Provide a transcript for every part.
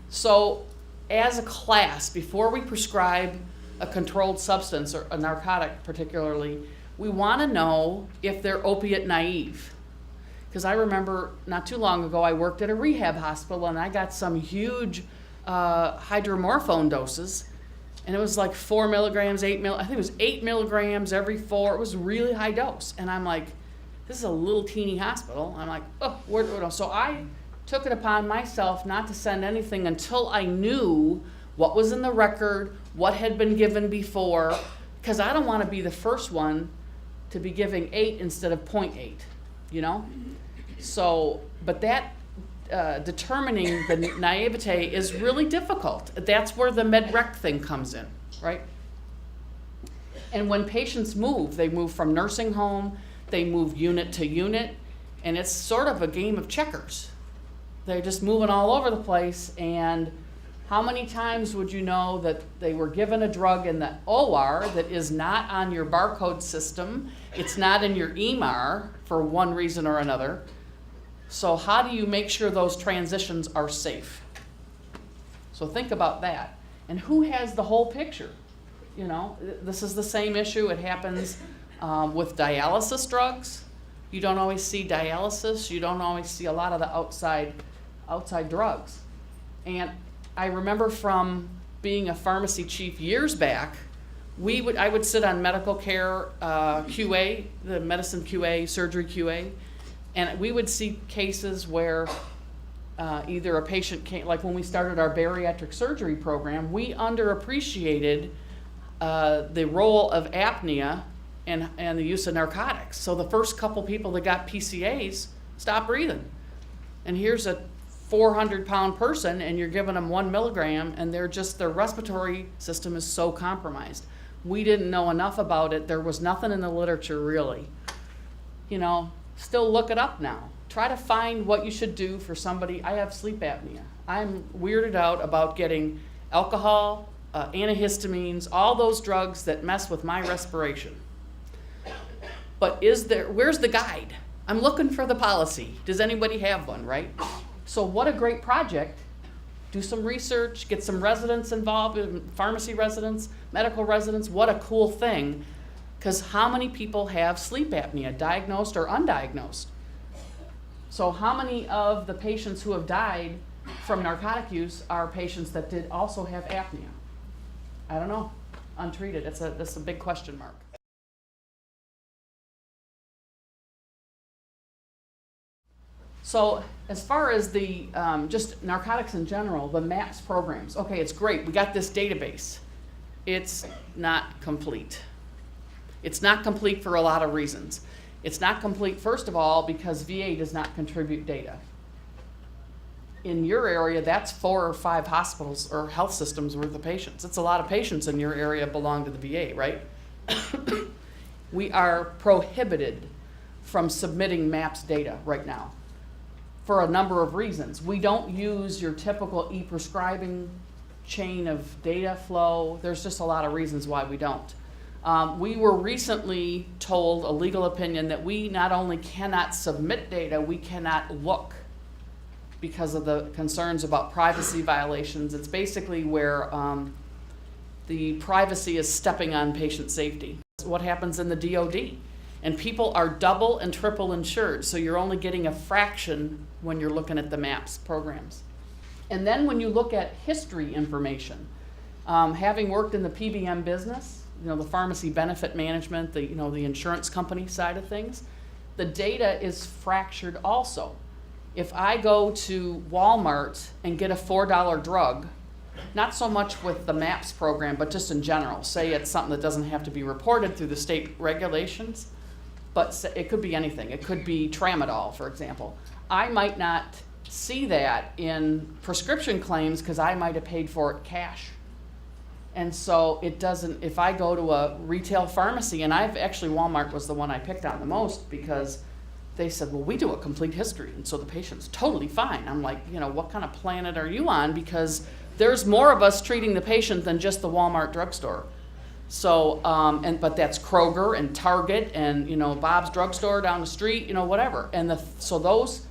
So as a class, before we prescribe a controlled substance or a narcotic particularly, we want to know if they're opiate naive. Because I remember not too long ago I worked at a rehab hospital and I got some huge hydromorphone doses, and it was like 4 milligrams, I think it was 8 milligrams every 4. It was a really high dose. And I'm like, this is a little teeny hospital. I'm like, oh, so I took it upon myself not to send anything until I knew what was in the record, what had been given before, because I don't want to be the first one to be giving 8 instead of 0.8, you know? So, but that determining the naivete is really difficult. That's where the med-rec thing comes in, right? And when patients move, they move from nursing home, they move unit to unit, and it's sort of a game of checkers. They're just moving all over the place, and how many times would you know that they were given a drug in the OR that is not on your barcode system, it's not in your EMR for one reason or another? So how do you make sure those transitions are safe? So think about that. And who has the whole picture? You know, this is the same issue. It happens with dialysis drugs. You don't always see dialysis. You don't always see a lot of the outside drugs. And I remember from being a pharmacy chief years back, I would sit on medical care QA, the medicine QA, surgery QA, and we would see cases where either a patient came, like when we started our bariatric surgery program, we underappreciated the role of apnea and the use of narcotics. So the first couple people that got PCAs stopped breathing. And here's a 400-pound person, and you're giving them 1 milligram, and their respiratory system is so compromised. We didn't know enough about it. There was nothing in the literature really. You know, still look it up now. Try to find what you should do for somebody. I have sleep apnea. I'm weirded out about getting alcohol, antihistamines, all those drugs that mess with my respiration. But where's the guide? I'm looking for the policy. Does anybody have one, right? So what a great project. Do some research, get some residents involved, pharmacy residents, medical residents. What a cool thing. Because how many people have sleep apnea, diagnosed or undiagnosed? So how many of the patients who have died from narcotic use are patients that did also have apnea? I don't know, untreated. That's a big question mark. So as far as the just narcotics in general, the MAPS programs, okay, it's great. We got this database. It's not complete. It's not complete for a lot of reasons. It's not complete, first of all, because VA does not contribute data. In your area, that's 4 or 5 hospitals or health systems worth of patients. It's a lot of patients in your area belong to the VA, right? We are prohibited from submitting MAPS data right now for a number of reasons. We don't use your typical e-prescribing chain of data flow. There's just a lot of reasons why we don't. We were recently told a legal opinion that we not only cannot submit data, we cannot look because of the concerns about privacy violations. It's basically where the privacy is stepping on patient safety. What happens in the DOD? And people are double and triple insured, so you're only getting a fraction when you're looking at the MAPS programs. And then when you look at history information, having worked in the PBM business, you know, the pharmacy benefit management, the insurance company side of things, the data is fractured also. If I go to Walmart and get a $4 drug, not so much with the MAPS program, but just in general, say it's something that doesn't have to be reported through the state regulations, but it could be anything. It could be tramadol, for example. I might not see that in prescription claims because I might have paid for it cash. And so it doesn't, if I go to a retail pharmacy, and Walmart was the one I picked on the most because they said, well, we do a complete history, and so the patient's totally fine. I'm like, what kind of planet are you on? Because there's more of us treating the patient than just the Walmart drugstore. So, but that's Kroger and Target and, Bob's drugstore down the street, whatever. And so those,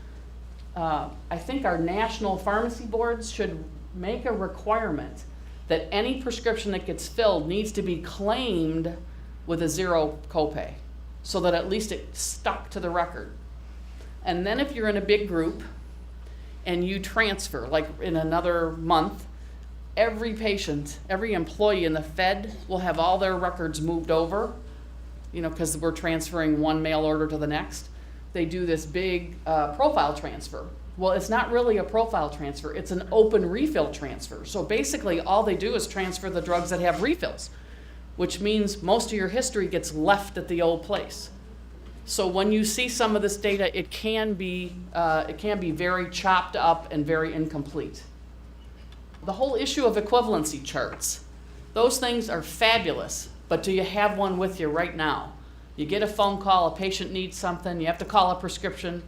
I think our national pharmacy boards should make a requirement that any prescription that gets filled needs to be claimed with a zero copay, so that at least it's stuck to the record. And then if you're in a big group and you transfer, like in another month, every patient, every employee in the Fed will have all their records moved over, because we're transferring one mail order to the next. They do this big profile transfer. Well, it's not really a profile transfer, it's an open refill transfer. So basically all they do is transfer the drugs that have refills, which means most of your history gets left at the old place. So when you see some of this data, it can be very chopped up and very incomplete. The whole issue of equivalency charts, those things are fabulous, but do you have one with you right now? You get a phone call, a patient needs something, you have to call a prescription.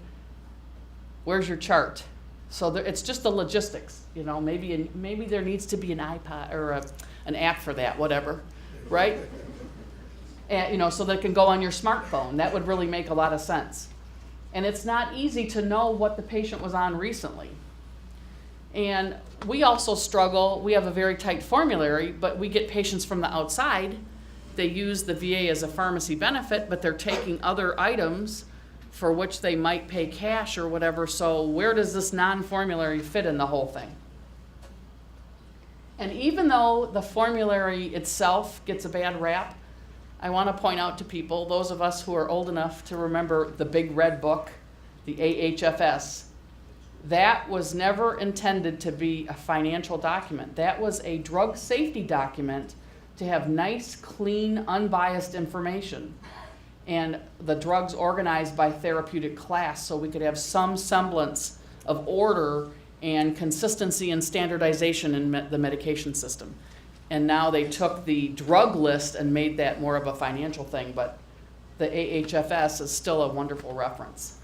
Where's your chart? So it's just the logistics, maybe there needs to be an iPod or an app for that, whatever, right? And, so that it can go on your smartphone. That would really make a lot of sense. And it's not easy to know what the patient was on recently. And we also struggle, we have a very tight formulary, but we get patients from the outside. They use the VA as a pharmacy benefit, but they're taking other items for which they might pay cash or whatever. So where does this non-formulary fit in the whole thing? And even though the formulary itself gets a bad rap, I want to point out to people, those of us who are old enough to remember the big red book, the AHFS, that was never intended to be a financial document. That was a drug safety document to have nice, clean, unbiased information. And the drugs organized by therapeutic class, so we could have some semblance of order and consistency and standardization in the medication system. And now they took the drug list and made that more of a financial thing, but the AHFS is still a wonderful reference.